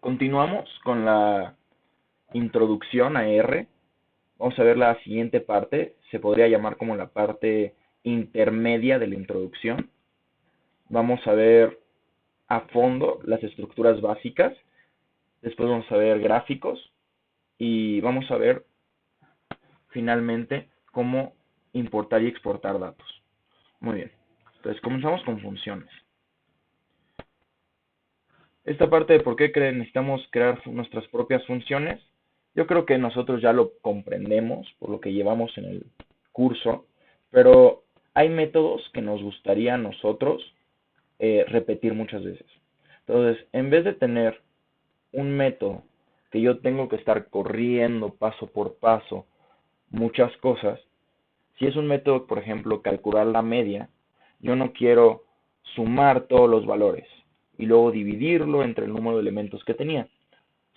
Continuamos con la introducción a R. Vamos a ver la siguiente parte. Se podría llamar como la parte intermedia de la introducción. Vamos a ver a fondo las estructuras básicas. Después vamos a ver gráficos. Y vamos a ver finalmente cómo importar y exportar datos. Muy bien. Entonces comenzamos con funciones. Esta parte de por qué necesitamos crear nuestras propias funciones, yo creo que nosotros ya lo comprendemos por lo que llevamos en el curso, pero hay métodos que nos gustaría a nosotros repetir muchas veces. Entonces, en vez de tener un método que yo tengo que estar corriendo paso por paso muchas cosas, si es un método, por ejemplo, calcular la media, yo no quiero sumar todos los valores y luego dividirlo entre el número de elementos que tenía.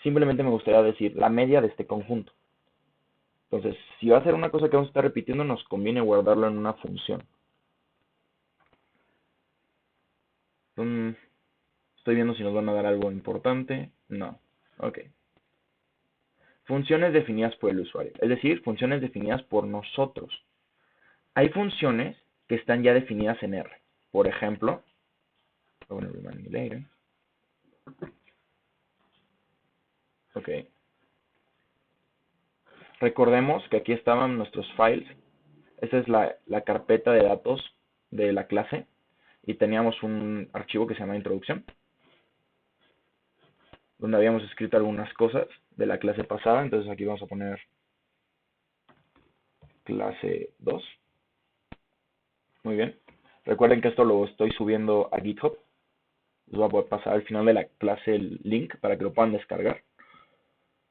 Simplemente me gustaría decir la media de este conjunto. Entonces, si va a ser una cosa que vamos a estar repitiendo, nos conviene guardarlo en una función. Estoy viendo si nos van a dar algo importante. No. Ok. Funciones definidas por el usuario. Es decir, funciones definidas por nosotros. Hay funciones que están ya definidas en R. Por ejemplo, ok. Recordemos que aquí estaban nuestros files. Esa es la carpeta de datos de la clase. Y teníamos un archivo que se llama introducción, donde habíamos escrito algunas cosas de la clase pasada. Entonces aquí vamos a poner clase 2. Muy bien. Recuerden que esto lo estoy subiendo a GitHub. Les voy a poder pasar al final de la clase el link para que lo puedan descargar.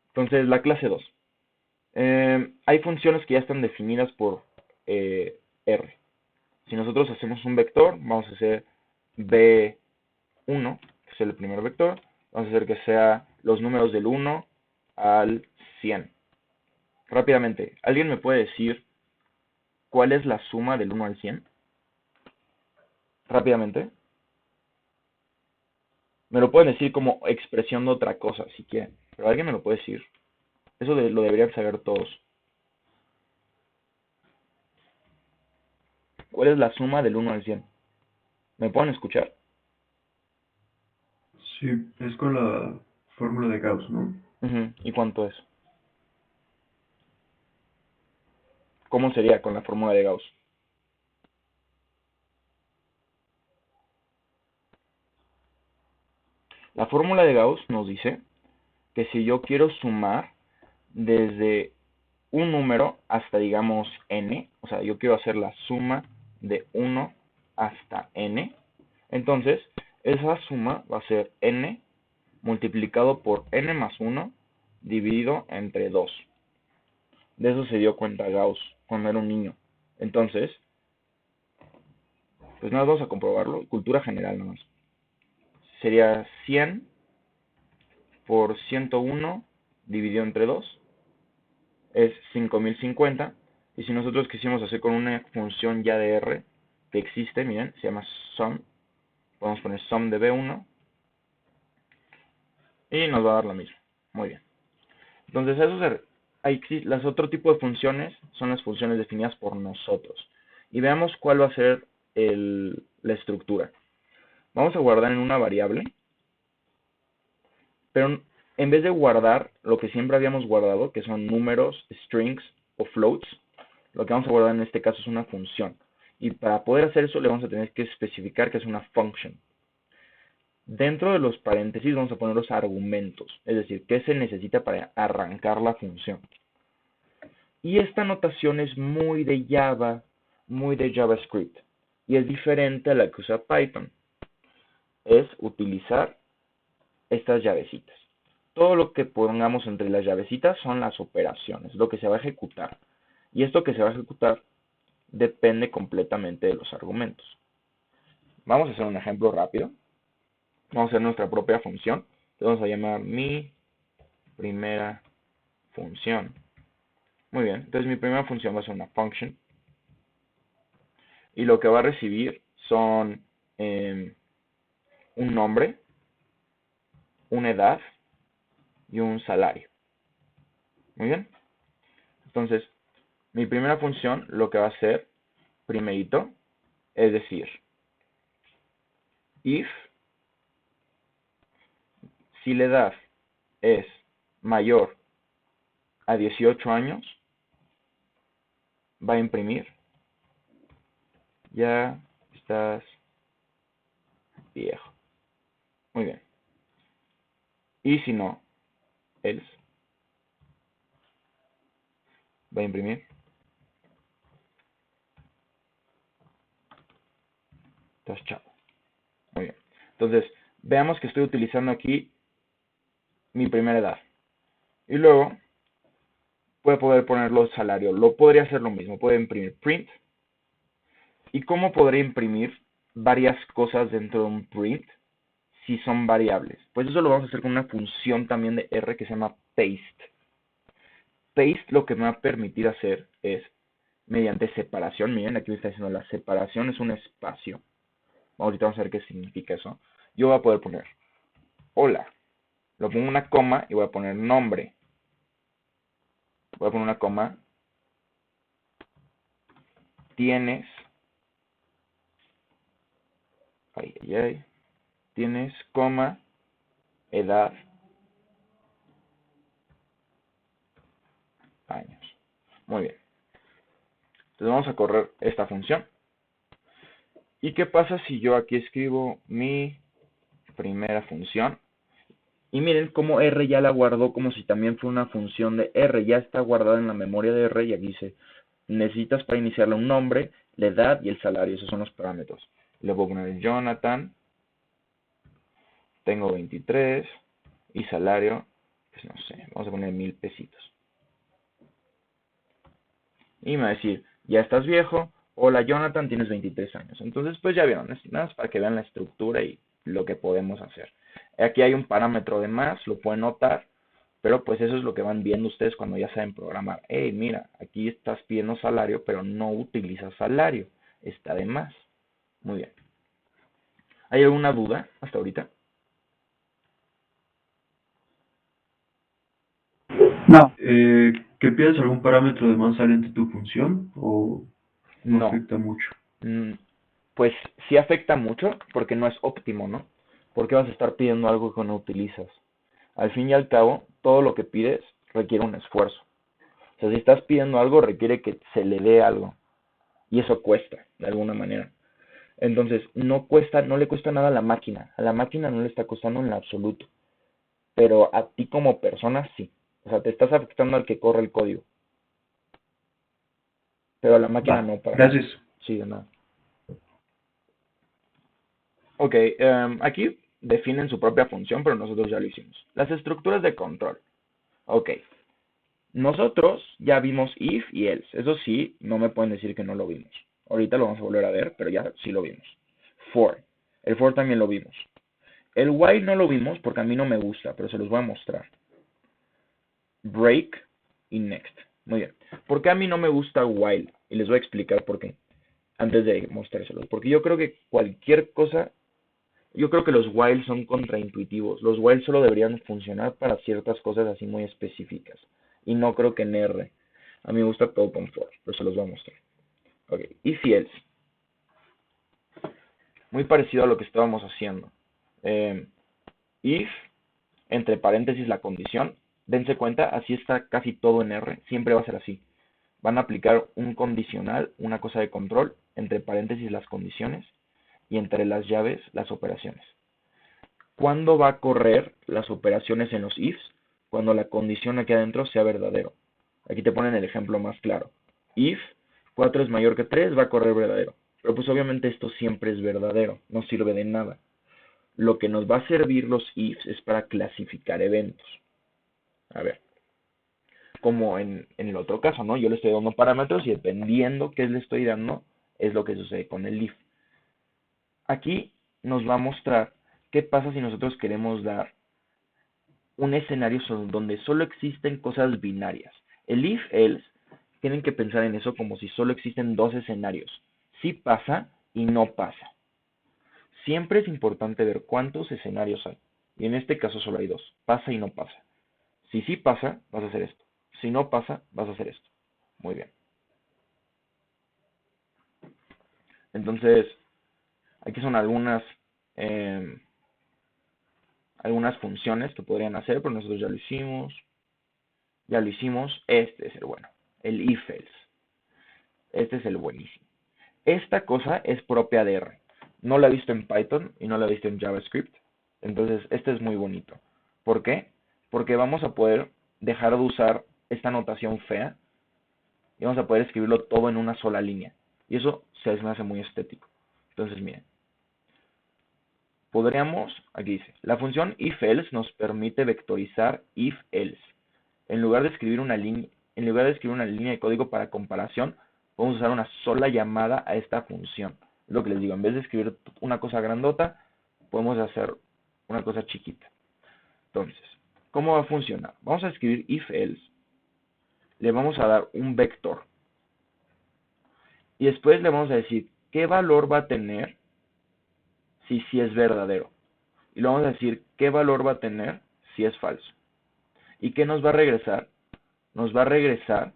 Entonces, la clase 2. Hay funciones que ya están definidas por R. Si nosotros hacemos un vector, vamos a hacer B1, que es el primer vector. Vamos a hacer que sea los números del 1 al 100. Rápidamente, ¿alguien me puede decir cuál es la suma del 1 al 100? Rápidamente. Me lo pueden decir como expresión de otra cosa, si quieren. Pero alguien me lo puede decir. Eso lo deberían saber todos. ¿Cuál es la suma del 1 al 100? ¿Me pueden escuchar? Sí, es con la fórmula de Gauss, ¿no? ¿Y cuánto es? ¿Cómo sería con la fórmula de Gauss? La fórmula de Gauss nos dice que si yo quiero sumar desde un número hasta, digamos, n, o sea, yo quiero hacer la suma de 1 hasta n, entonces esa suma va a ser n multiplicado por n más 1 dividido entre 2. De eso se dio cuenta Gauss cuando era un niño. Entonces, pues nada, vamos a comprobarlo. Cultura general nomás. Sería 100 por 101 dividido entre 2 es 5050. Y si nosotros quisimos hacer con una función ya de R que existe, miren, se llama sum, podemos poner sum de B1 y nos va a dar lo mismo. Muy bien. Entonces, las otro tipo de funciones son las funciones definidas por nosotros. Y veamos cuál va a ser la estructura. Vamos a guardar en una variable, pero en vez de guardar lo que siempre habíamos guardado, que son números, strings o floats, lo que vamos a guardar en este caso es una función. Y para poder hacer eso le vamos a tener que especificar que es una function. Dentro de los paréntesis vamos a poner los argumentos, es decir, qué se necesita para arrancar la función. Y esta notación es muy de Java, muy de JavaScript. Y es diferente a la que usa Python. Es utilizar estas llavecitas. Todo lo que pongamos entre las llavecitas son las operaciones, lo que se va a ejecutar. Y esto que se va a ejecutar depende completamente de los argumentos. Vamos a hacer un ejemplo rápido. Vamos a hacer nuestra propia función. Le vamos a llamar mi primera función. Muy bien, entonces mi primera función va a ser una function. Y lo que va a recibir son un nombre, una edad y un salario. Muy bien. Entonces, mi primera función lo que va a hacer, primerito, es decir, if si la edad es mayor a 18 años, va a imprimir, ya estás viejo. Muy bien. Y si no, else, va a imprimir, estás chavo. Muy bien. Entonces, veamos que estoy utilizando aquí mi primera edad. Y luego, voy a poder ponerlo salario. Lo podría hacer lo mismo. Puedo imprimir print. ¿Y cómo podré imprimir varias cosas dentro de un print si son variables? Pues eso lo vamos a hacer con una función también de R que se llama paste. Paste lo que me va a permitir hacer es, mediante separación, miren, aquí me está diciendo la separación es un espacio. Ahorita vamos a ver qué significa eso. Yo voy a poder poner hola. Lo pongo una coma y voy a poner nombre. Voy a poner una coma. Tienes. Tienes, coma, edad, años. Muy bien. Entonces vamos a correr esta función. ¿Y qué pasa si yo aquí escribo mi primera función? Y miren cómo R ya la guardó como si también fuera una función de R. Ya está guardada en la memoria de R y aquí dice, necesitas para iniciarle un nombre, la edad y el salario. Esos son los parámetros. Le voy a poner Jonathan, tengo 23 y salario, pues no sé, vamos a poner 1000 pesitos. Y me va a decir, ya estás viejo, hola Jonathan, tienes 23 años. Entonces, pues ya vieron, es nada más para que vean la estructura y lo que podemos hacer. Aquí hay un parámetro de más, lo pueden notar, pero pues eso es lo que van viendo ustedes cuando ya saben programar. Hey, mira, aquí estás pidiendo salario, pero no utilizas salario, está de más. Muy bien. ¿Hay alguna duda hasta ahorita? No. ¿Que pidas algún parámetro de más saliente tu función o no No. afecta mucho? Pues sí afecta mucho porque no es óptimo, ¿no? Porque vas a estar pidiendo algo que no utilizas. Al fin y al cabo, todo lo que pides requiere un esfuerzo. O sea, si estás pidiendo algo, requiere que se le dé algo. Y eso cuesta, de alguna manera. Entonces, no le cuesta nada a la máquina. A la máquina no le está costando en lo absoluto. Pero a ti como persona, sí. O sea, te estás afectando al que corre el código. Pero a la máquina Va, no, para nada. gracias. Sí, de nada. Ok, aquí definen su propia función, pero nosotros ya lo hicimos. Las estructuras de control. Ok, nosotros ya vimos if y else. Eso sí, no me pueden decir que no lo vimos. Ahorita lo vamos a volver a ver, pero ya sí lo vimos. For. El for también lo vimos. El while no lo vimos porque a mí no me gusta, pero se los voy a mostrar. Break y next. Muy bien. ¿Por qué a mí no me gusta while? Y les voy a explicar por qué. Antes de mostrárselos. Porque yo creo que cualquier cosa, yo creo que los while son contraintuitivos. Los while solo deberían funcionar para ciertas cosas así muy específicas. Y no creo que en R. A mí me gusta todo con for, pero se los voy a mostrar. Ok, if y else. Muy parecido a lo que estábamos haciendo. If, entre paréntesis la condición. Dense cuenta, así está casi todo en R. Siempre va a ser así. Van a aplicar un condicional, una cosa de control, entre paréntesis las condiciones y entre las llaves las operaciones. ¿Cuándo va a correr las operaciones en los ifs? Cuando la condición aquí adentro sea verdadero. Aquí te ponen el ejemplo más claro. If 4 es mayor que 3, va a correr verdadero. Pero pues obviamente esto siempre es verdadero, no sirve de nada. Lo que nos va a servir los ifs es para clasificar eventos. A ver, como en el otro caso, ¿no? Yo le estoy dando parámetros y dependiendo qué le estoy dando, es lo que sucede con el if. Aquí nos va a mostrar qué pasa si nosotros queremos dar un escenario donde solo existen cosas binarias. El if, else, tienen que pensar en eso como si solo existen dos escenarios. Sí pasa y no pasa. Siempre es importante ver cuántos escenarios hay. Y en este caso solo hay dos, pasa y no pasa. Si sí pasa, vas a hacer esto. Si no pasa, vas a hacer esto. Muy bien. Entonces, aquí son algunas funciones que podrían hacer, pero nosotros ya lo hicimos. Ya lo hicimos. Este es el bueno. El if-else. Este es el buenísimo. Esta cosa es propia de R. No la he visto en Python y no la he visto en JavaScript. Entonces, este es muy bonito. ¿Por qué? Porque vamos a poder dejar de usar esta notación fea y vamos a poder escribirlo todo en una sola línea. Y eso se me hace muy estético. Entonces, miren. Podríamos, aquí dice, la función if-else nos permite vectorizar if-else. En lugar de escribir una línea de código para comparación, podemos usar una sola llamada a esta función. Lo que les digo, en vez de escribir una cosa grandota, podemos hacer una cosa chiquita. Entonces, ¿cómo va a funcionar? Vamos a escribir if-else. Le vamos a dar un vector. Y después le vamos a decir qué valor va a tener si sí es verdadero. Y le vamos a decir qué valor va a tener si es falso. ¿Y qué nos va a regresar? Nos va a regresar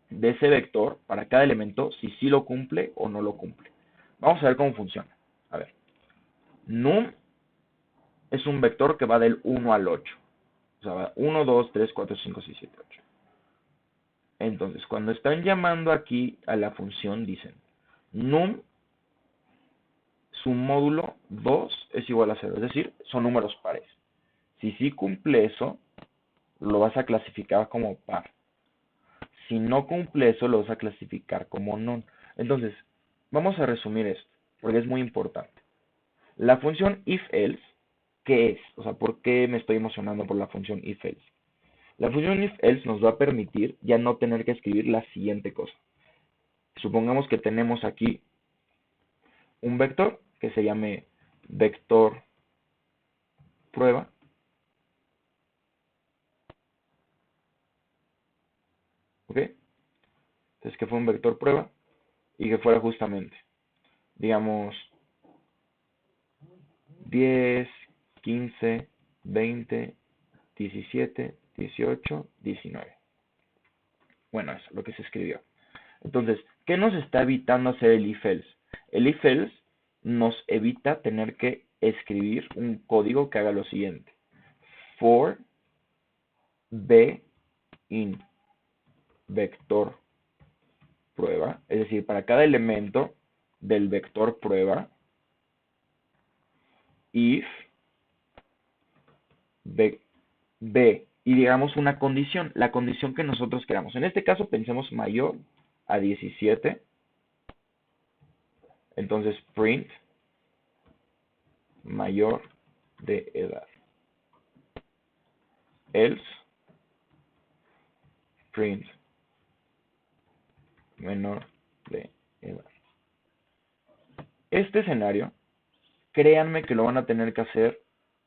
de ese vector para cada elemento si sí lo cumple o no lo cumple. Vamos a ver cómo funciona. A ver. Num es un vector que va del 1 al 8. O sea, va 1, 2, 3, 4, 5, 6, 7, 8. Entonces, cuando están llamando aquí a la función, dicen num, su módulo 2 es igual a 0. Es decir, son números pares. Si sí cumple eso, lo vas a clasificar como par. Si no cumple eso, lo vas a clasificar como non. Entonces, vamos a resumir esto, porque es muy importante. La función if-else, ¿qué es? O sea, ¿por qué me estoy emocionando por la función if-else? La función if-else nos va a permitir ya no tener que escribir la siguiente cosa. Supongamos que tenemos aquí un vector que se llame vector prueba. ¿Ok? Entonces, que fue un vector prueba y que fuera justamente, digamos, 10, 15, 20, 17, 18, 19. Bueno, eso, lo que se escribió. Entonces, ¿qué nos está evitando hacer el if-else? El if-else nos evita tener que escribir un código que haga lo siguiente. For b in vector prueba, es decir, para cada elemento del vector prueba, if b y digamos una condición, la condición que nosotros queramos. En este caso pensemos mayor a 17. Entonces print mayor de edad. Else print menor de edad. Este escenario, créanme que lo van a tener que hacer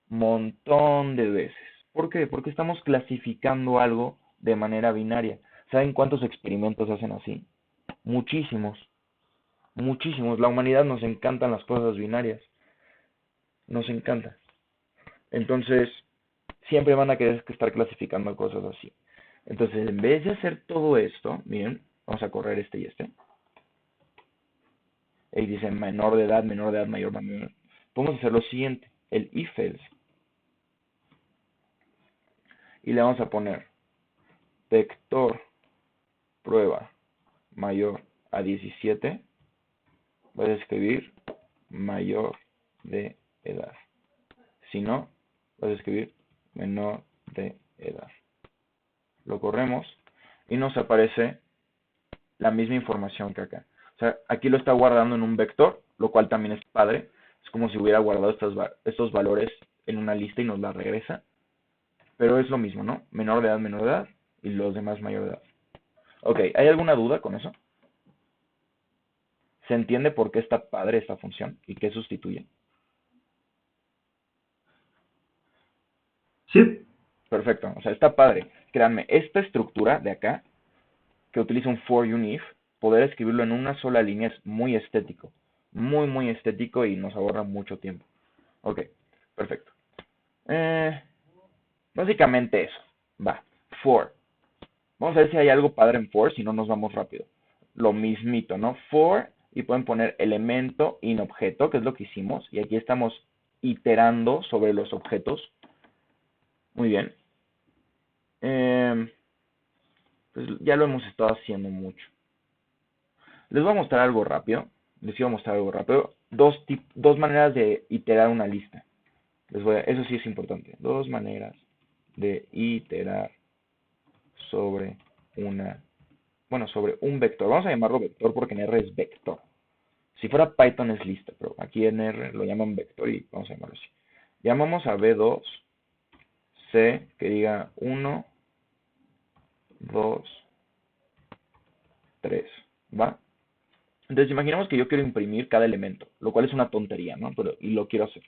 montón de veces. ¿Por qué? Porque estamos clasificando algo de manera binaria. ¿Saben cuántos experimentos hacen así? Muchísimos. Muchísimos. La humanidad nos encantan las cosas binarias. Nos encanta. Entonces, siempre van a querer estar clasificando cosas así. Entonces, en vez de hacer todo esto, miren, vamos a correr este y este. Y dice menor de edad, mayor, mayor. Podemos hacer lo siguiente, el if-else. Y le vamos a poner vector prueba mayor a 17. Vas a escribir mayor de edad. Si no, vas a escribir menor de edad. Lo corremos y nos aparece la misma información que acá. O sea, aquí lo está guardando en un vector, lo cual también es padre. Es como si hubiera guardado estos valores en una lista y nos la regresa. Pero es lo mismo, ¿no? Menor de edad, y los demás mayor de edad. Ok, ¿hay alguna duda con eso? ¿Se entiende por qué está padre esta función y qué sustituye? Sí, Perfecto, o sea, está padre. Créanme, esta estructura de acá, que utiliza un for y un if, poder escribirlo en una sola línea es muy estético. Muy, muy estético y nos ahorra mucho tiempo. Ok, perfecto. Básicamente eso. Va. For. Vamos a ver si hay algo padre en for, si no nos vamos rápido. Lo mismito, ¿no? For, y pueden poner elemento in objeto, que es lo que hicimos. Y aquí estamos iterando sobre los objetos. Muy bien. Pues ya lo hemos estado haciendo mucho. Les voy a mostrar algo rápido. Les iba a mostrar algo rápido. Dos maneras de iterar una lista. Eso sí es importante. Dos maneras de iterar sobre sobre un vector. Vamos a llamarlo vector porque en R es vector. Si fuera Python es lista, pero aquí en R lo llaman vector y vamos a llamarlo así. Llamamos a B2, C, que diga 1, 2, 3, ¿va? Entonces imaginemos que yo quiero imprimir cada elemento, lo cual es una tontería, ¿no? Y lo quiero hacer.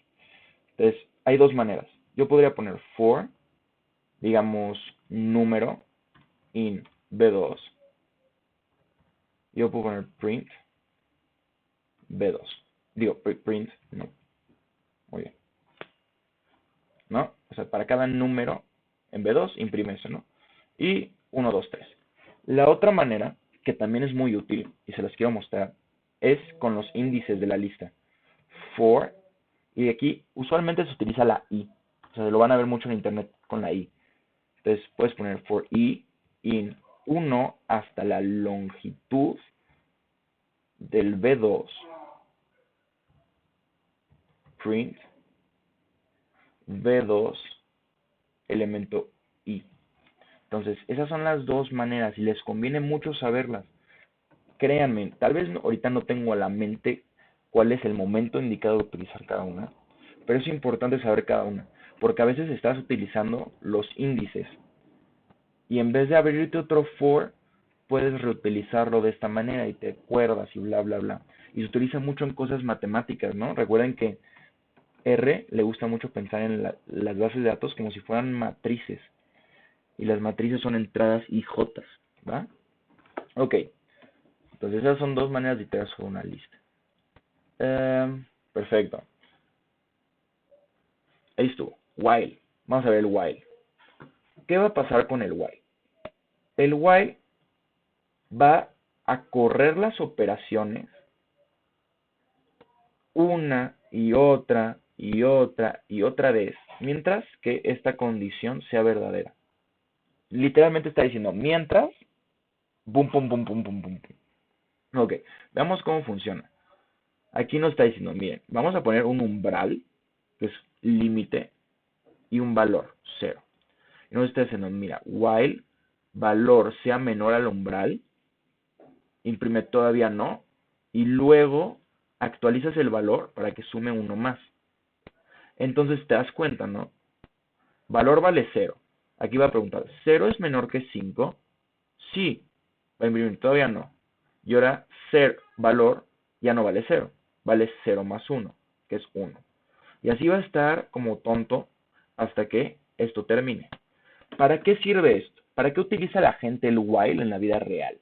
Entonces, hay dos maneras. Yo podría poner for, digamos, número, in B2. Yo puedo poner print B2. Digo, print, no. Muy bien. ¿No? O sea, para cada número en B2 imprime eso, ¿no? Y 1, 2, 3. La otra manera, que también es muy útil, y se las quiero mostrar, es con los índices de la lista. For, y aquí usualmente se utiliza la i. O sea, lo van a ver mucho en internet con la i. Entonces puedes poner for i in 1 hasta la longitud del B2 print B2 elemento i. Entonces, esas son las dos maneras y les conviene mucho saberlas. Créanme, tal vez ahorita no tengo a la mente cuál es el momento indicado de utilizar cada una, pero es importante saber cada una, porque a veces estás utilizando los índices y en vez de abrirte otro for, puedes reutilizarlo de esta manera y te acuerdas y bla, bla, bla. Y se utiliza mucho en cosas matemáticas, ¿no? Recuerden que R le gusta mucho pensar en las bases de datos como si fueran matrices. Y las matrices son entradas y jotas, ¿va? Ok, entonces esas son dos maneras de iterar sobre una lista. Perfecto. Ahí estuvo. While. Vamos a ver el while. ¿Qué va a pasar con el while? El while va a correr las operaciones una y otra y otra y otra vez, mientras que esta condición sea verdadera. Literalmente está diciendo mientras, boom, pum, pum, pum, pum, pum, pum. Ok, veamos cómo funciona. Aquí nos está diciendo, miren, vamos a poner un umbral, que es límite, y un valor, 0. Y nos está diciendo, mira, while valor sea menor al umbral, imprime todavía no, y luego actualizas el valor para que sume uno más. Entonces te das cuenta, ¿no? Valor vale 0. Aquí va a preguntar, ¿0 es menor que 5? Sí. Va a imprimir, todavía no. Y ahora, valor ya no vale 0. Vale 0 más 1, que es 1. Y así va a estar como tonto hasta que esto termine. ¿Para qué sirve esto? ¿Para qué utiliza la gente el while en la vida real?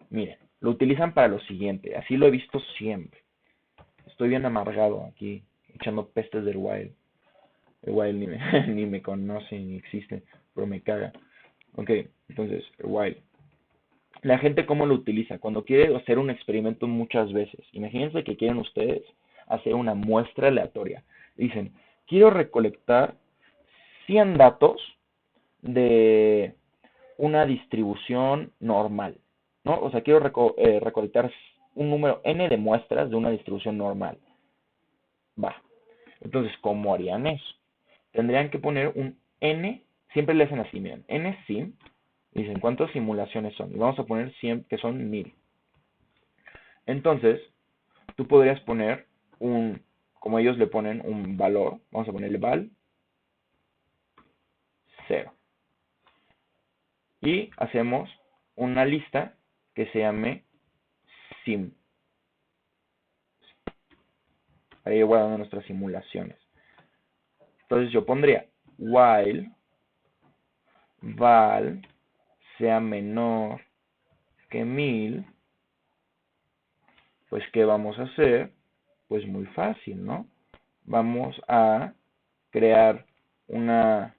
Miren, lo utilizan para lo siguiente. Así lo he visto siempre. Estoy bien amargado aquí, echando pestes del while. El while ni me conoce, ni existe, pero me caga. Ok, entonces, el while. La gente, ¿cómo lo utiliza? Cuando quiere hacer un experimento muchas veces. Imagínense que quieren ustedes hacer una muestra aleatoria. Dicen, quiero recolectar 100 datos de una distribución normal, ¿no? O sea, quiero recolectar un número n de muestras de una distribución normal. Va. Entonces, ¿cómo harían eso? Tendrían que poner un n, siempre le hacen así, miren, n sim, y dicen, ¿cuántas simulaciones son? Y vamos a poner 100, que son 1000. Entonces, tú podrías poner como ellos le ponen un valor, vamos a ponerle val 0. Y hacemos una lista que se llame sim. Ahí guardando nuestras simulaciones. Entonces yo pondría while val sea menor que 1000, pues ¿qué vamos a hacer? Pues muy fácil, ¿no? Vamos a crear una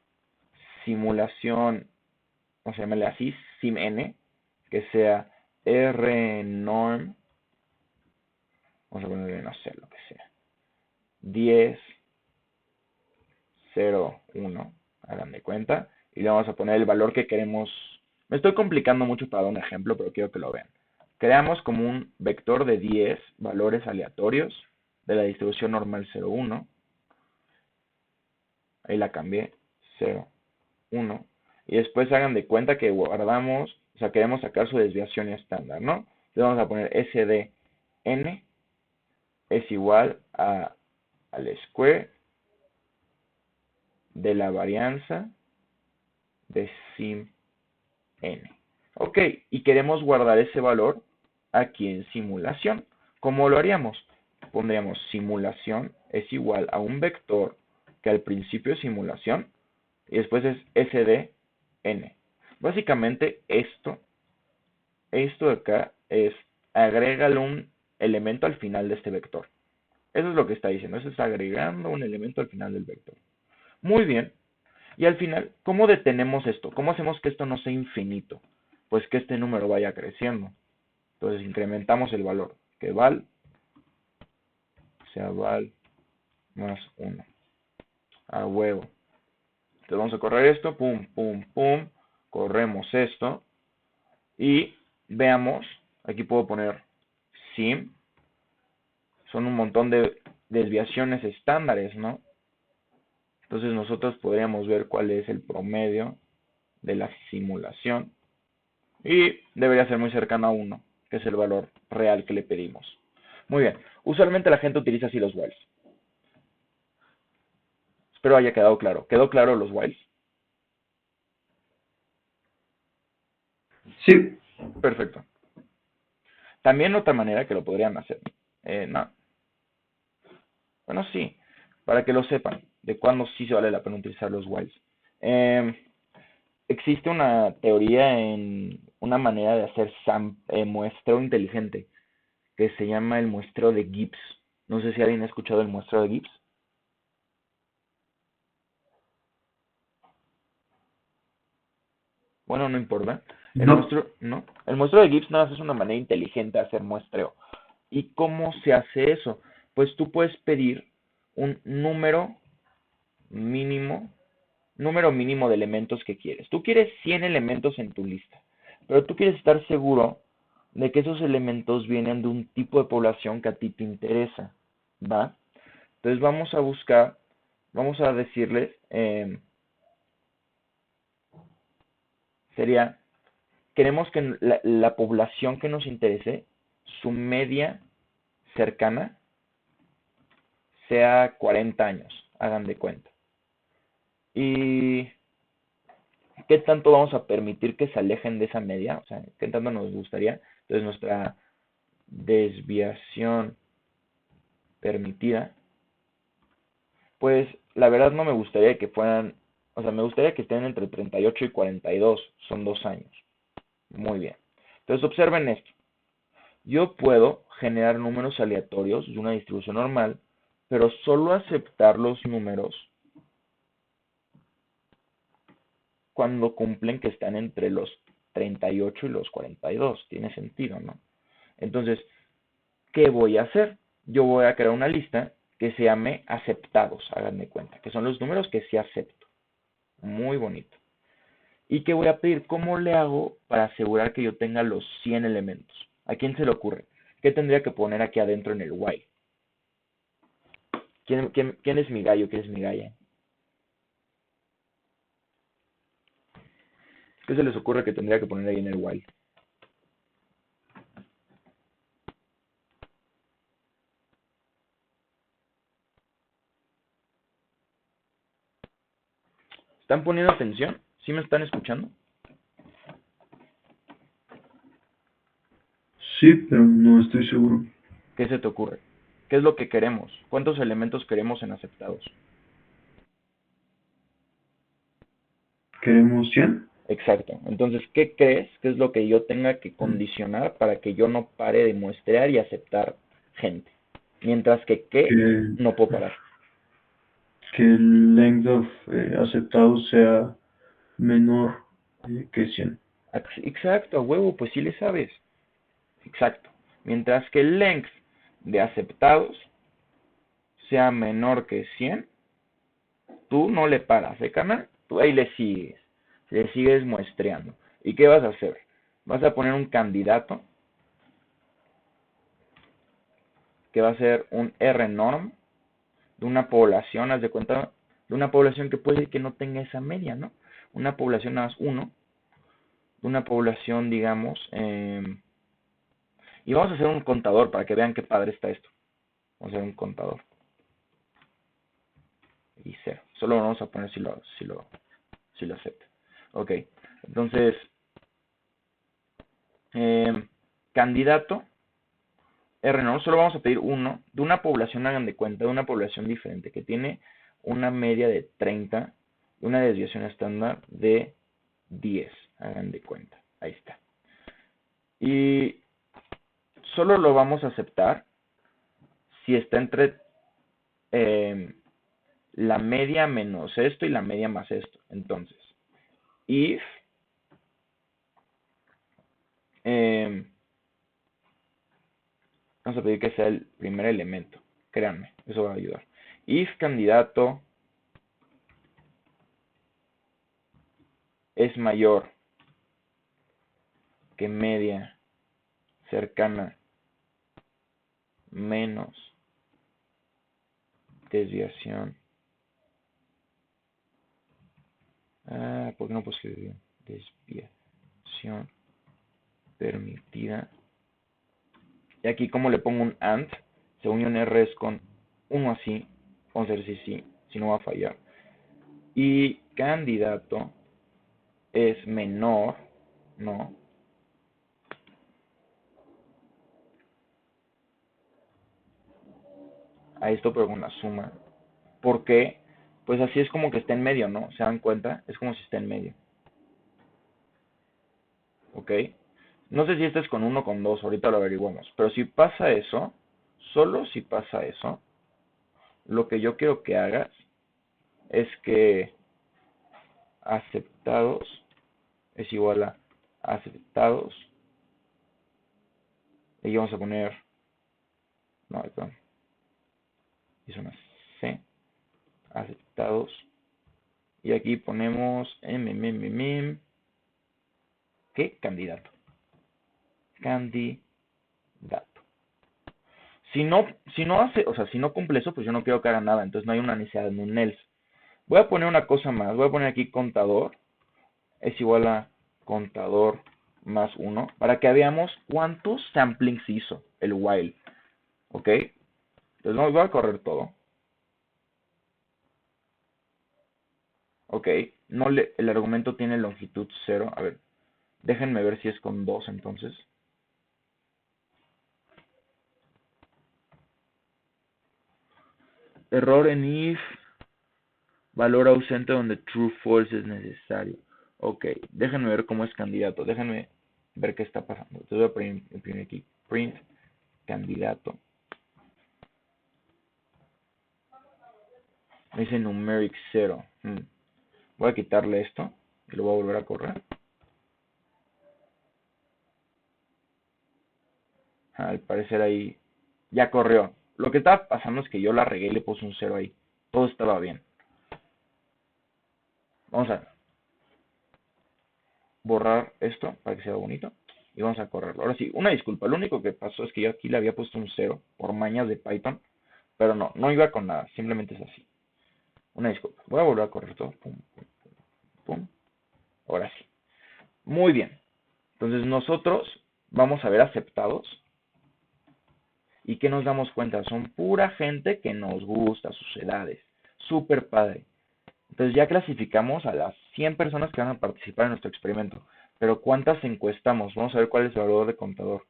simulación, o sea, llamarle así, sim_n, que sea rnorm, vamos a ponerle, no sé, lo que sea, 10, 0, 1, hagan de cuenta, y le vamos a poner el valor que queremos. Me estoy complicando mucho para dar un ejemplo, pero quiero que lo vean. Creamos como un vector de 10 valores aleatorios de la distribución normal 0, 1. Ahí la cambié, 0, 1. Y después hagan de cuenta que guardamos, o sea, queremos sacar su desviación estándar, ¿no? Entonces vamos a poner SDN es igual al square de la varianza de sim n. Ok, y queremos guardar ese valor aquí en simulación. ¿Cómo lo haríamos? Pondríamos simulación es igual a un vector que al principio es simulación y después es sdn. Básicamente esto de acá es agrégale un elemento al final de este vector. Eso es lo que está diciendo, eso es agregando un elemento al final del vector. Muy bien, y al final, ¿cómo detenemos esto? ¿Cómo hacemos que esto no sea infinito? Pues que este número vaya creciendo. Entonces incrementamos el valor, que val sea val más 1. A huevo. Entonces vamos a correr esto, pum, pum, pum. Corremos esto. Y veamos, aquí puedo poner sim. Son un montón de desviaciones estándares, ¿no? Entonces nosotros podríamos ver cuál es el promedio de la simulación. Y debería ser muy cercano a 1, que es el valor real que le pedimos. Muy bien, usualmente la gente utiliza así los whiles. Espero haya quedado claro. ¿Quedó claro los whiles? Sí, Perfecto. También otra manera que lo podrían hacer. No. Bueno, sí, para que lo sepan, de cuándo sí se vale la pena utilizar los whiles. Existe una teoría en una manera de hacer muestreo inteligente que se llama el muestreo de Gibbs. No sé si alguien ha escuchado el muestreo de Gibbs. Bueno, no importa. no, El muestreo de Gibbs nada más es una manera inteligente de hacer muestreo. ¿Y cómo se hace eso? Pues tú puedes pedir un mínimo, número mínimo de elementos que quieres. Tú quieres 100 elementos en tu lista, pero tú quieres estar seguro de que esos elementos vienen de un tipo de población que a ti te interesa, ¿va? Entonces vamos a decirles, sería, queremos que la población que nos interese, su media cercana, sea 40 años, hagan de cuenta. ¿Y qué tanto vamos a permitir que se alejen de esa media? O sea, ¿qué tanto nos gustaría? Entonces nuestra desviación permitida, pues la verdad no me gustaría que fueran, o sea, me gustaría que estén entre 38 y 42, son 2 años. Muy bien. Entonces observen esto. Yo puedo generar números aleatorios de una distribución normal, pero solo aceptar los números cuando cumplen que están entre los 38 y los 42. Tiene sentido, ¿no? Entonces, ¿qué voy a hacer? Yo voy a crear una lista que se llame aceptados, háganme cuenta, que son los números que sí acepto. Muy bonito. ¿Y qué voy a pedir? ¿Cómo le hago para asegurar que yo tenga los 100 elementos? ¿A quién se le ocurre? ¿Qué tendría que poner aquí adentro en el while? ¿Quién es mi gallo? ¿Quién es mi galla? ¿Qué se les ocurre que tendría que poner ahí en el while? ¿Están poniendo atención? ¿Sí me están escuchando? sí, pero no estoy seguro. ¿Qué se te ocurre? ¿Qué es lo que queremos? ¿Cuántos elementos queremos en aceptados? ¿Queremos 100? Exacto. Entonces, ¿qué crees que es lo que yo tenga que condicionar para que yo no pare de muestrear y aceptar gente? Mientras que, ¿qué? Que, No puedo parar. que el length of aceptado sea menor que 100. Exacto, a huevo, pues sí le sabes. Exacto. Mientras que el length de aceptados sea menor que 100, tú no le paras, carnal? Tú ahí le sigues muestreando. ¿Y qué vas a hacer? Vas a poner un candidato que va a ser un R-norm de una población, haz de cuenta, de una población que puede que no tenga esa media, ¿no? Una población nada más uno, de una población, digamos, y vamos a hacer un contador para que vean qué padre está esto. Vamos a hacer un contador. Y cero. Solo lo vamos a poner si lo acepta. Ok. Entonces, candidato R, no, solo vamos a pedir uno de una población, hagan de cuenta, de una población diferente, que tiene una media de 30 y una desviación estándar de 10, hagan de cuenta. Ahí está. Y solo lo vamos a aceptar si está entre la media menos esto y la media más esto. Entonces, if vamos a pedir que sea el primer elemento. Créanme, eso va a ayudar. If candidato es mayor que media cercana menos desviación. ¿Por qué no puedo escribir bien? Desviación permitida. Y aquí como le pongo un AND, según un R es con uno así. Vamos a ver si no va a fallar. Y candidato es menor, ¿no? A esto, pero con la suma. ¿Por qué? Pues así es como que está en medio, ¿no? ¿Se dan cuenta? Es como si está en medio. ¿Ok? No sé si este es con uno o con dos, ahorita lo averiguamos. Pero si pasa eso, solo si pasa eso, lo que yo quiero que hagas es que aceptados es igual a aceptados. Y vamos a poner, no, perdón, es una C, aceptados. Y aquí ponemos ¿qué? Candidato. Candidato. Si no hace, o sea, si no cumple eso, pues yo no quiero que haga nada, entonces no hay una necesidad de un else. Voy a poner una cosa más, voy a poner aquí contador es igual a contador más 1 para que veamos cuántos samplings hizo el while. ¿Ok? Entonces no, voy a correr todo. Ok, el argumento tiene longitud 0. A ver, déjenme ver si es con 2 entonces. Error en if, valor ausente donde true false es necesario. Ok, déjenme ver cómo es candidato. Déjenme ver qué está pasando. Entonces voy a imprimir aquí print candidato. Me dice numeric 0. Voy a quitarle esto y lo voy a volver a correr. Al parecer ahí ya corrió. Lo que estaba pasando es que yo la regué y le puse un 0 ahí. Todo estaba bien. Vamos a borrar esto para que sea bonito. Y vamos a correrlo. Ahora sí, una disculpa. Lo único que pasó es que yo aquí le había puesto un 0 por mañas de Python. Pero no iba con nada. Simplemente es así. Una disculpa. Voy a volver a correr todo. Pum, pum, pum. Ahora sí. Muy bien. Entonces nosotros vamos a ver aceptados. ¿Y qué nos damos cuenta? Son pura gente que nos gusta sus edades. Súper padre. Entonces ya clasificamos a las 100 personas que van a participar en nuestro experimento. Pero ¿cuántas encuestamos? Vamos a ver cuál es el valor de contador.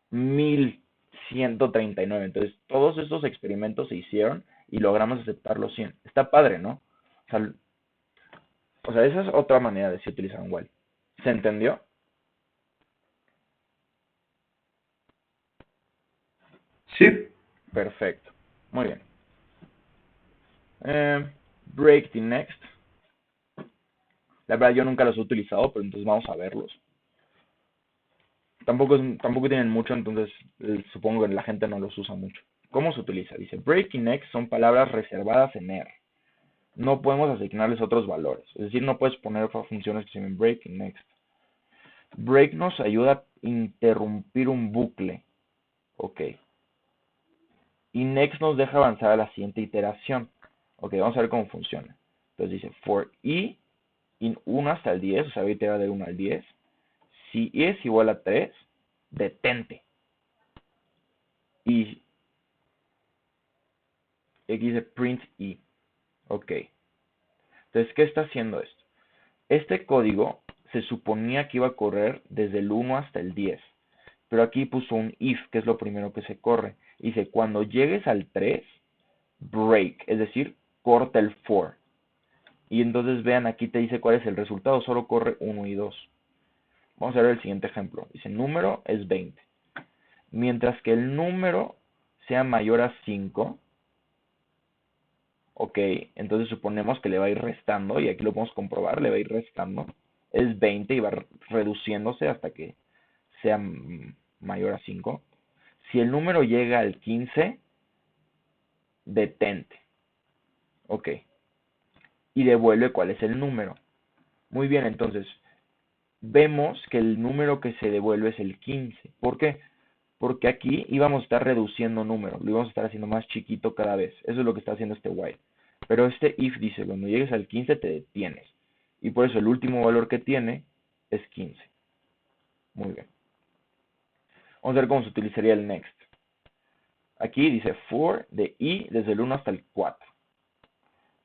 1139. Entonces todos estos experimentos se hicieron y logramos aceptar los 100. Está padre, ¿no? O sea, esa es otra manera de si utilizar un while. ¿Se entendió? Sí, Perfecto. Muy bien. Break the next. La verdad yo nunca los he utilizado, pero entonces vamos a verlos. Tampoco tienen mucho, entonces supongo que la gente no los usa mucho. ¿Cómo se utiliza? Dice, break y next son palabras reservadas en R. No podemos asignarles otros valores. Es decir, no puedes poner funciones que se llamen break y next. Break nos ayuda a interrumpir un bucle. Ok. Y next nos deja avanzar a la siguiente iteración. Ok, vamos a ver cómo funciona. Entonces dice, for i in 1 hasta el 10, o sea, voy a iterar de 1 al 10. Si i es igual a 3, detente. Y aquí dice print i. Ok. Entonces, ¿qué está haciendo esto? Este código se suponía que iba a correr desde el 1 hasta el 10. Pero aquí puso un if, que es lo primero que se corre. Dice, cuando llegues al 3, break, es decir, corta el for. Y entonces vean, aquí te dice cuál es el resultado, solo corre 1 y 2. Vamos a ver el siguiente ejemplo. Dice, número es 20. Mientras que el número sea mayor a 5, ok, entonces suponemos que le va a ir restando, y aquí lo podemos comprobar, le va a ir restando. Es 20 y va reduciéndose hasta que sea mayor a 5. Si el número llega al 15, detente. Ok. Y devuelve cuál es el número. Muy bien, entonces vemos que el número que se devuelve es el 15. ¿Por qué? Porque aquí íbamos a estar reduciendo número, lo íbamos a estar haciendo más chiquito cada vez. Eso es lo que está haciendo este while. Pero este if dice, cuando llegues al 15 te detienes. Y por eso el último valor que tiene es 15. Muy bien. Vamos a ver cómo se utilizaría el next. Aquí dice for de i desde el 1 hasta el 4.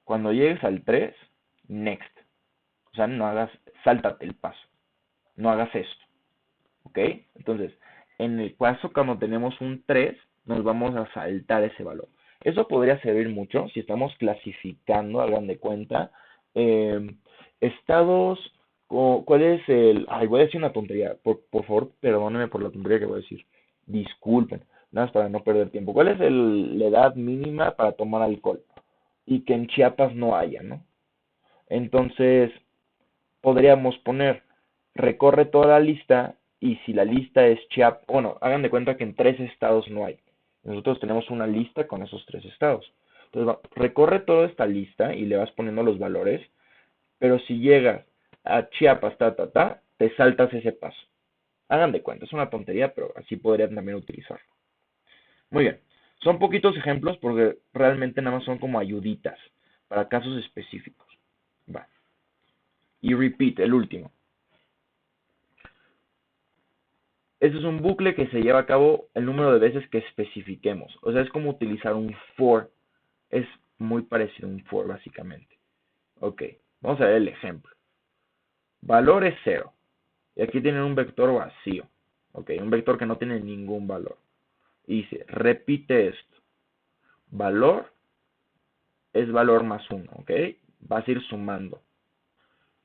Cuando llegues al 3, next. O sea, no hagas, sáltate el paso. No hagas esto. ¿Ok? Entonces, en el caso cuando tenemos un 3, nos vamos a saltar ese valor. Eso podría servir mucho si estamos clasificando, hagan de cuenta, estados, ¿cuál es el...? Ay, voy a decir una tontería, por favor, perdónenme por la tontería que voy a decir. Disculpen, nada más para no perder tiempo. ¿Cuál es la edad mínima para tomar alcohol? Y que en Chiapas no haya, ¿no? Entonces, podríamos poner, recorre toda la lista, y si la lista es Chiapas, bueno, hagan de cuenta que en 3 estados no hay. Nosotros tenemos una lista con esos 3 estados. Entonces, recorre toda esta lista y le vas poniendo los valores, pero si llegas a Chiapas, te saltas ese paso. Hagan de cuenta, es una tontería, pero así podrían también utilizarlo. Muy bien, son poquitos ejemplos porque realmente nada más son como ayuditas para casos específicos. Va. Y repeat, el último. Este es un bucle que se lleva a cabo el número de veces que especifiquemos. O sea, es como utilizar un for. Es muy parecido a un for, básicamente. Ok, vamos a ver el ejemplo. Valor es 0. Y aquí tienen un vector vacío. Ok, un vector que no tiene ningún valor. Y dice, repite esto. Valor es valor más 1, ¿ok? Vas a ir sumando.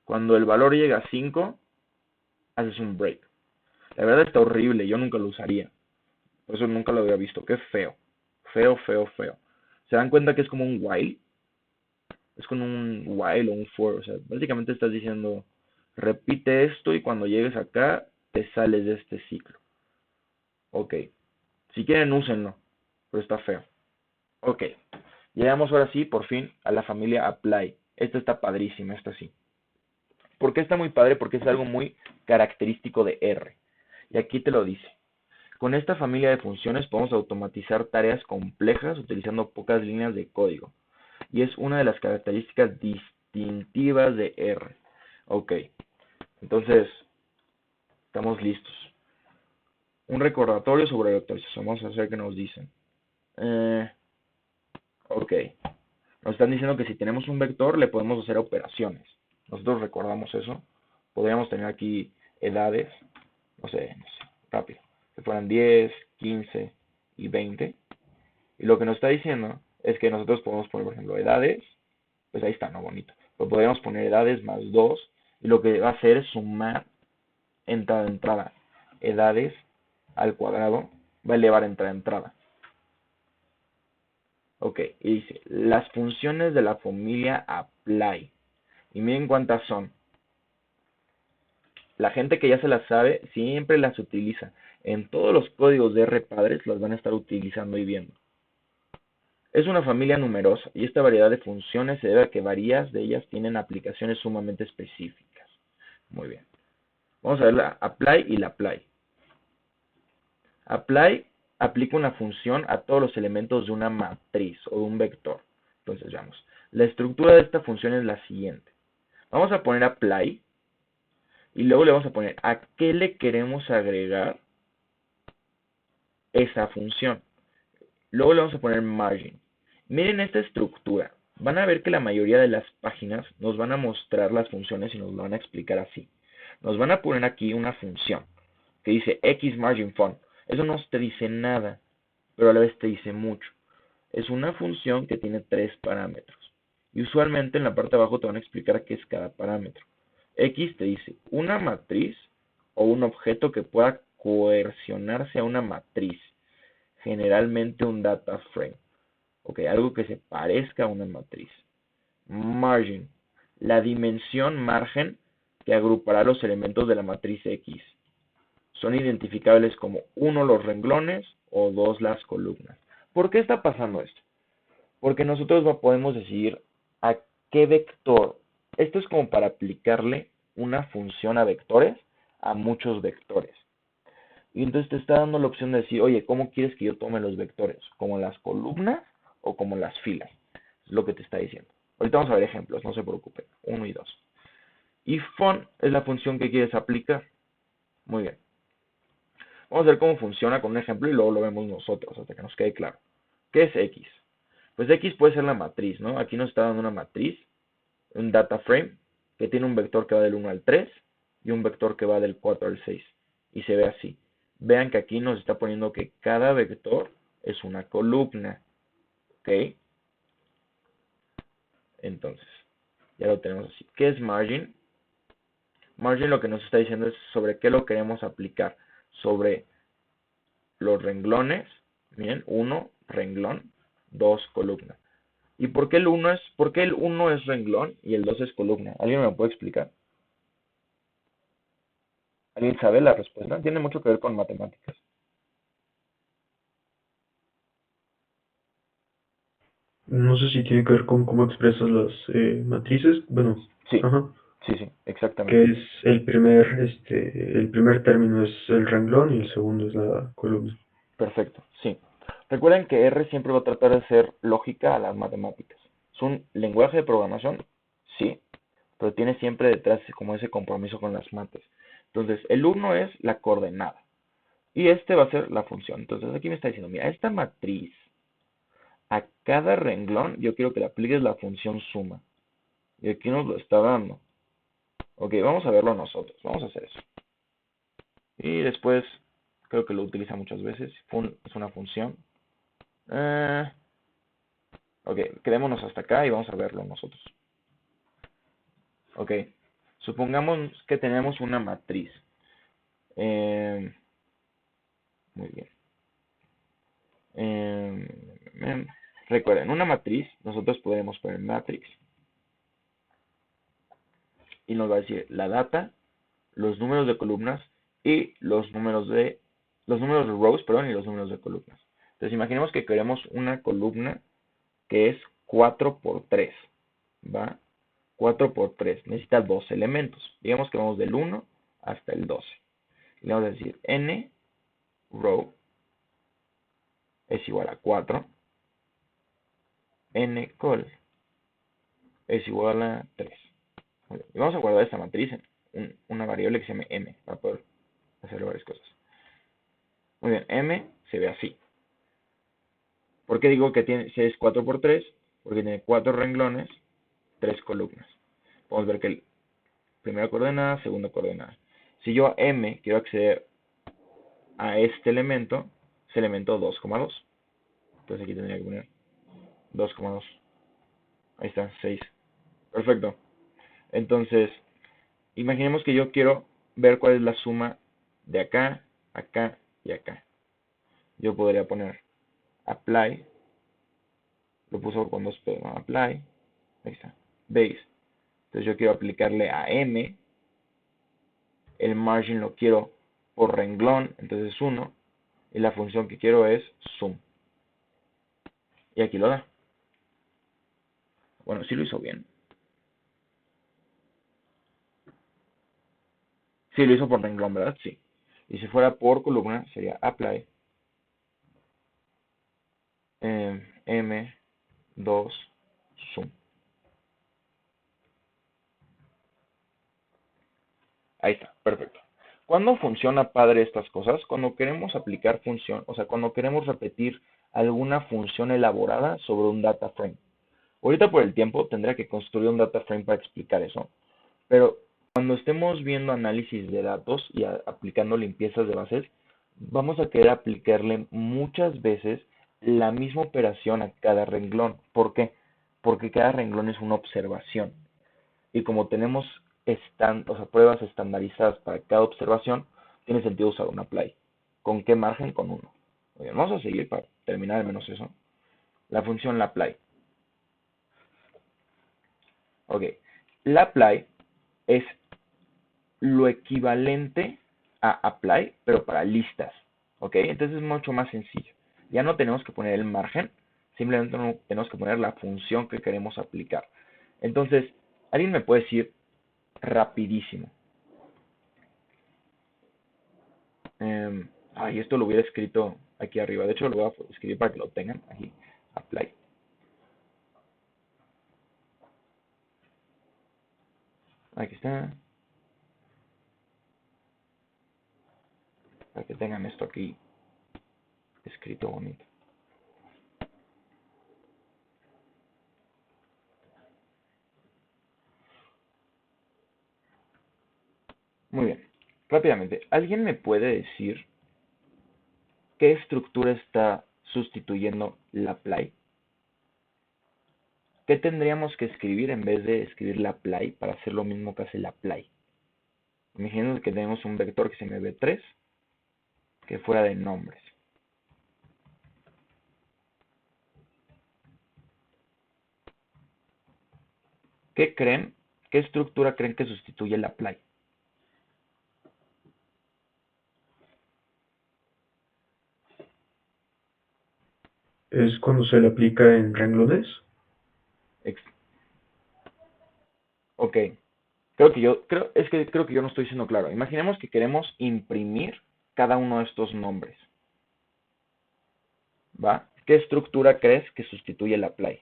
Cuando el valor llega a 5, haces un break. La verdad está horrible, yo nunca lo usaría. Por eso nunca lo había visto. Qué feo. Feo, feo, feo. ¿Se dan cuenta que es como un while? Es como un while o un for. O sea, básicamente estás diciendo, repite esto y cuando llegues acá, te sales de este ciclo. Ok. Si quieren, úsenlo. Pero está feo. Ok. Llegamos ahora sí, por fin, a la familia apply. Esta está padrísima, esta sí. ¿Por qué está muy padre? Porque es algo muy característico de R. Y aquí te lo dice. Con esta familia de funciones podemos automatizar tareas complejas utilizando pocas líneas de código. Y es una de las características distintivas de R. Ok, entonces estamos listos. Un recordatorio sobre vectorización. Vamos a hacer que nos dicen. Ok, nos están diciendo que si tenemos un vector le podemos hacer operaciones. Nosotros recordamos eso. Podríamos tener aquí edades, no sé, rápido. Que fueran 10, 15 y 20. Y lo que nos está diciendo es que nosotros podemos poner, por ejemplo, edades. Pues ahí está, ¿no? Bonito. Pero podríamos poner edades más 2. Y lo que va a hacer es sumar entrada a entrada. Edades al cuadrado va a elevar entrada a entrada. Ok, y dice, las funciones de la familia apply. Y miren cuántas son. La gente que ya se las sabe siempre las utiliza. En todos los códigos de RPadres las van a estar utilizando y viendo. Es una familia numerosa y esta variedad de funciones se debe a que varias de ellas tienen aplicaciones sumamente específicas. Muy bien. Vamos a ver la apply y la apply. Apply aplica una función a todos los elementos de una matriz o de un vector. Entonces, veamos. La estructura de esta función es la siguiente. Vamos a poner apply y luego le vamos a poner a qué le queremos agregar esa función. Luego le vamos a poner margin. Miren esta estructura. Van a ver que la mayoría de las páginas nos van a mostrar las funciones y nos lo van a explicar así. Nos van a poner aquí una función que dice X margin font. Eso no te dice nada, pero a la vez te dice mucho. Es una función que tiene 3 parámetros. Y usualmente en la parte de abajo te van a explicar qué es cada parámetro. X te dice una matriz o un objeto que pueda coercionarse a una matriz. Generalmente un data frame. Ok, algo que se parezca a una matriz. Margin. La dimensión margen que agrupará los elementos de la matriz X. Son identificables como 1 los renglones o 2 las columnas. ¿Por qué está pasando esto? Porque nosotros podemos decidir a qué vector. Esto es como para aplicarle una función a vectores a muchos vectores. Y entonces te está dando la opción de decir, oye, ¿cómo quieres que yo tome los vectores? ¿Como las columnas o como las filas? Es lo que te está diciendo. Ahorita vamos a ver ejemplos, no se preocupen. 1 y 2. Y font es la función que quieres aplicar. Muy bien. Vamos a ver cómo funciona con un ejemplo y luego lo vemos nosotros hasta que nos quede claro. ¿Qué es X? Pues X puede ser la matriz, ¿no? Aquí nos está dando una matriz, un data frame, que tiene un vector que va del 1 al 3 y un vector que va del 4 al 6. Y se ve así. Vean que aquí nos está poniendo que cada vector es una columna. ¿Ok? Entonces, ya lo tenemos así. ¿Qué es margin? Margin lo que nos está diciendo es sobre qué lo queremos aplicar. Sobre los renglones. Miren, 1 renglón, 2 columna. ¿Y por qué el 1 es renglón y el 2 es columna? ¿Alguien me lo puede explicar? ¿Alguien sabe la respuesta? Tiene mucho que ver con matemáticas. No sé si tiene que ver con cómo expresas las matrices. Bueno, Sí, ajá. sí, Que exactamente. es el primer término es el renglón y el segundo es la columna. Perfecto, sí. Recuerden que R siempre va a tratar de hacer lógica a las matemáticas. ¿Es un lenguaje de programación? Sí, pero tiene siempre detrás como ese compromiso con las mates. Entonces, el 1 es la coordenada y este va a ser la función. Entonces, aquí me está diciendo, mira, esta matriz, a cada renglón, yo quiero que le apliques la función suma. Y aquí nos lo está dando. Ok, vamos a verlo nosotros. Vamos a hacer eso. Y después, creo que lo utiliza muchas veces. Es una función. Ok, quedémonos hasta acá y vamos a verlo nosotros. Ok, supongamos que tenemos una matriz. Eh, Muy bien. Recuerden, una matriz, nosotros podemos poner matrix y nos va a decir la data, los números de columnas y los números de rows, perdón, y los números de columnas. Entonces, imaginemos que queremos una columna que es 4 por 3, ¿va? 4 por 3, necesita dos elementos. Digamos que vamos del 1 hasta el 12. Y le vamos a decir n row es igual a 4, n col es igual a 3. Y vamos a guardar esta matriz en una variable que se llame m para poder hacer varias cosas. Muy bien, m se ve así. ¿Por qué digo que si es 4 por 3? Porque tiene 4 renglones, 3 columnas. Podemos ver que primera coordenada, segunda coordenada. Si yo a m quiero acceder a este elemento, es elemento 2,2. Entonces aquí tendría que poner 2,2. Ahí está, 6. Perfecto. Entonces, imaginemos que yo quiero ver cuál es la suma de acá, acá y acá. Yo podría poner apply Lo puso con dos P, ¿no? Apply, ahí está, base. Entonces yo quiero aplicarle a M, el margin lo quiero por renglón, entonces es 1, y la función que quiero es zoom. Y aquí lo da. Bueno, sí lo hizo bien. Sí, lo hizo por renglón, ¿verdad? Sí. Y si fuera por columna, sería apply M2 zoom. Ahí está, perfecto. ¿Cuándo funciona padre estas cosas? Cuando queremos aplicar función, o sea, cuando queremos repetir alguna función elaborada sobre un data frame. Ahorita por el tiempo tendría que construir un data frame para explicar eso. Pero cuando estemos viendo análisis de datos y aplicando limpiezas de bases, vamos a querer aplicarle muchas veces la misma operación a cada renglón. ¿Por qué? Porque cada renglón es una observación. Y como tenemos o sea, pruebas estandarizadas para cada observación, tiene sentido usar un apply. ¿Con qué margen? Con uno. Bien, vamos a seguir para terminar al menos eso. La función lapply. Ok. Lapply es lo equivalente a apply, pero para listas. ¿Ok? Entonces es mucho más sencillo. Ya no tenemos que poner el margen, simplemente tenemos que poner la función que queremos aplicar. Entonces, alguien me puede decir rapidísimo. Esto lo hubiera escrito aquí arriba. De hecho, lo voy a escribir para que lo tengan aquí. Apply. Aquí está. Para que tengan esto aquí escrito bonito. Muy bien. Rápidamente, ¿alguien me puede decir qué estructura está sustituyendo la apply? ¿Qué tendríamos que escribir en vez de escribir la apply para hacer lo mismo que hace la apply? Imaginemos que tenemos un vector que se llama v3 que fuera de nombres. ¿Qué creen? ¿Qué estructura creen que sustituye la apply? Es cuando se le aplica en renglones. Ok. Creo que yo no estoy siendo claro. Imaginemos que queremos imprimir cada uno de estos nombres. ¿Va? ¿Qué estructura crees que sustituye la apply?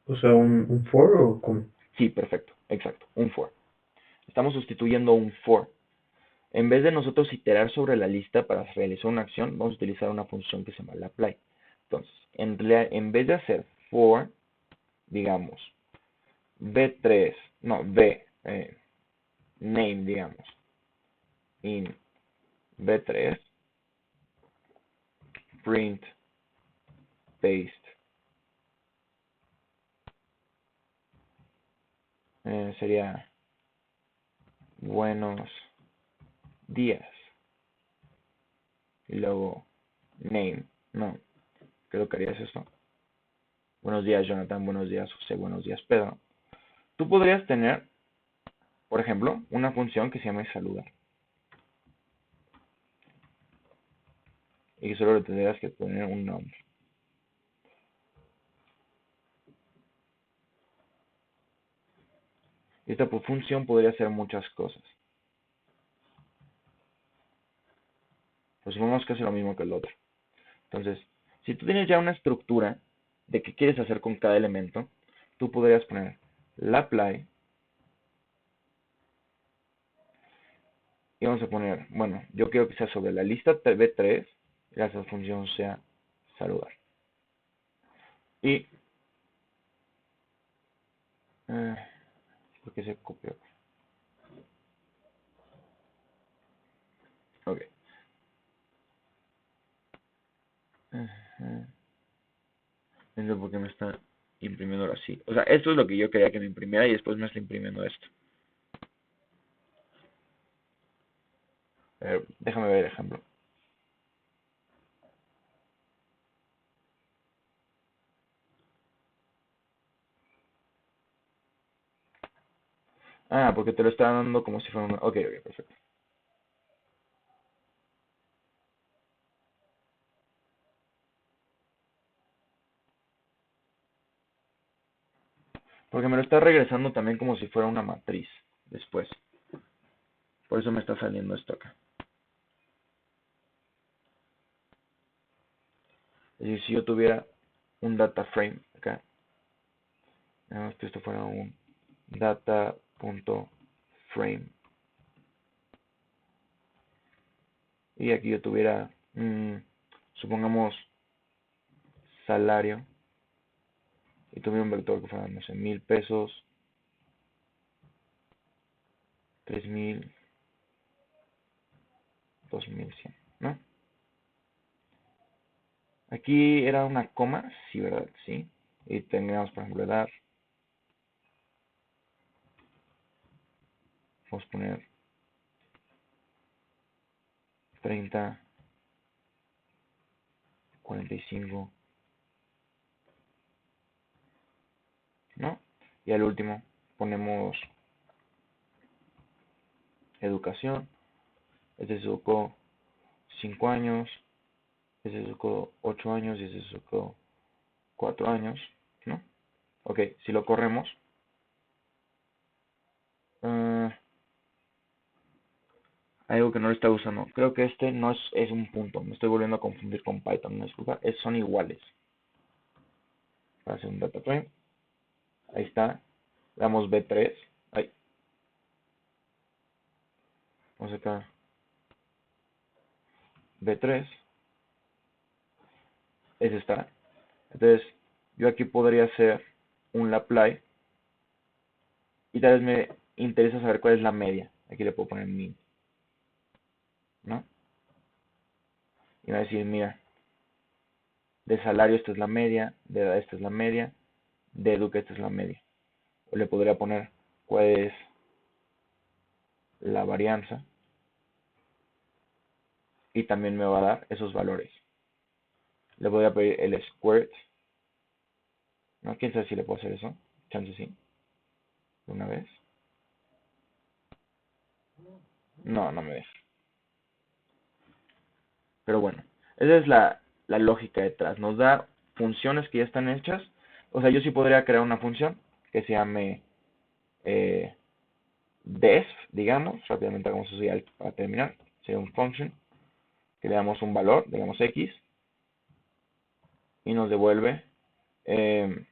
O sea, un for o con... Sí, perfecto. Exacto. Un for. Estamos sustituyendo un for. En vez de nosotros iterar sobre la lista para realizar una acción, vamos a utilizar una función que se llama la apply. Entonces, en vez de hacer for, digamos, v3, no, name, digamos, in v3, print, paste, sería buenos días. Y luego name. No, creo que harías esto. Buenos días, Jonathan. Buenos días, José. Buenos días, Pedro. Tú podrías tener, por ejemplo, una función que se llama saludar. Y que solo le tendrías que poner un nombre. Y esta función podría hacer muchas cosas. Pues supongamos que hace lo mismo que el otro. Entonces, si tú tienes ya una estructura de qué quieres hacer con cada elemento, tú podrías poner la apply y vamos a poner, bueno, yo quiero que sea sobre la lista v3 y la función sea saludar. Y, ¿por qué se copió? Ok. Entiendo por qué me está imprimiendo ahora así. O sea, esto es lo que yo quería que me imprimiera y después me está imprimiendo esto. Déjame ver el ejemplo. Ah, porque te lo está dando como si fuera una... Ok, ok, perfecto. Porque me lo está regresando también como si fuera una matriz después. Por eso me está saliendo esto acá. Es decir, si yo tuviera un data frame acá, que esto fuera un data.frame. Y aquí yo tuviera, supongamos, salario. Y tuviera un vector que fuera, no sé, 1000 pesos, 3000, 2100, ¿no? Aquí era una coma, sí, ¿verdad? Sí. Y tendríamos, por ejemplo, edad. Vamos a poner 30, 45, ¿no? Y al último ponemos educación. Este se educó 5 años, este se educó 8 años y este se educó 4 años, ¿no? Ok, si lo corremos, uh, hay algo que no lo está usando. Creo que este no es un punto. Me estoy volviendo a confundir con Python. No, disculpa. Son iguales. Para hacer un data frame. Ahí está. Damos B3. Ahí. Vamos acá. B3. Ese está. Entonces, yo aquí podría hacer un lapply. Y tal vez me interesa saber cuál es la media. Aquí le puedo poner min, ¿no? Y me va a decir, mira, de salario esta es la media, de edad esta es la media, de educa esta es la media. O le podría poner cuál es la varianza y también me va a dar esos valores. Le voy a pedir el squared, ¿no? ¿Quién sabe si le puedo hacer eso? Chance sí, de una vez. No, no me deja. Pero bueno, esa es la lógica detrás. Nos da funciones que ya están hechas. O sea, yo sí podría crear una función que se llame eh, def, digamos. Rápidamente hagamos eso ya para terminar. Sería un function que le damos un valor, digamos x, y nos devuelve, eh,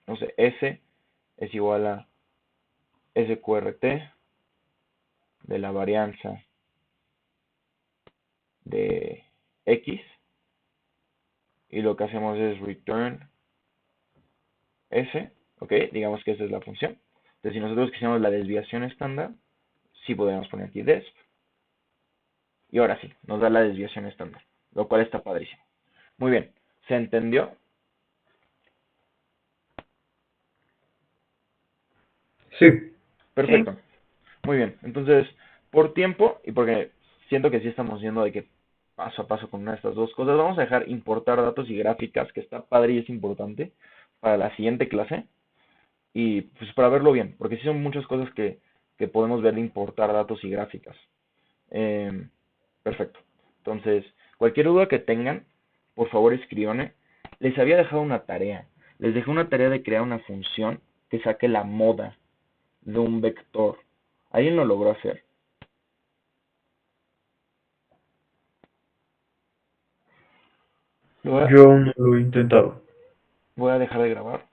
no sé, s es igual a sqrt de la varianza de x, y lo que hacemos es return s, ok, digamos que esa es la función. Entonces, si nosotros quisiéramos la desviación estándar, sí podríamos poner aquí desp, y ahora sí, nos da la desviación estándar, lo cual está padrísimo. Muy bien, ¿se entendió? Sí, Sí. Perfecto. Muy bien, entonces, por tiempo y porque siento que sí estamos yendo de que paso a paso con una de estas dos cosas, vamos a dejar importar datos y gráficas, que está padre y es importante para la siguiente clase y pues para verlo bien, porque sí son muchas cosas que podemos ver de importar datos y gráficas. Eh, perfecto. Entonces, cualquier duda que tengan, por favor escríbanme. Les había dejado una tarea. Les dejé una tarea de crear una función que saque la moda de un vector. ¿Alguien lo logró hacer? Lo voy a, yo aún no lo he intentado. voy a dejar de grabar.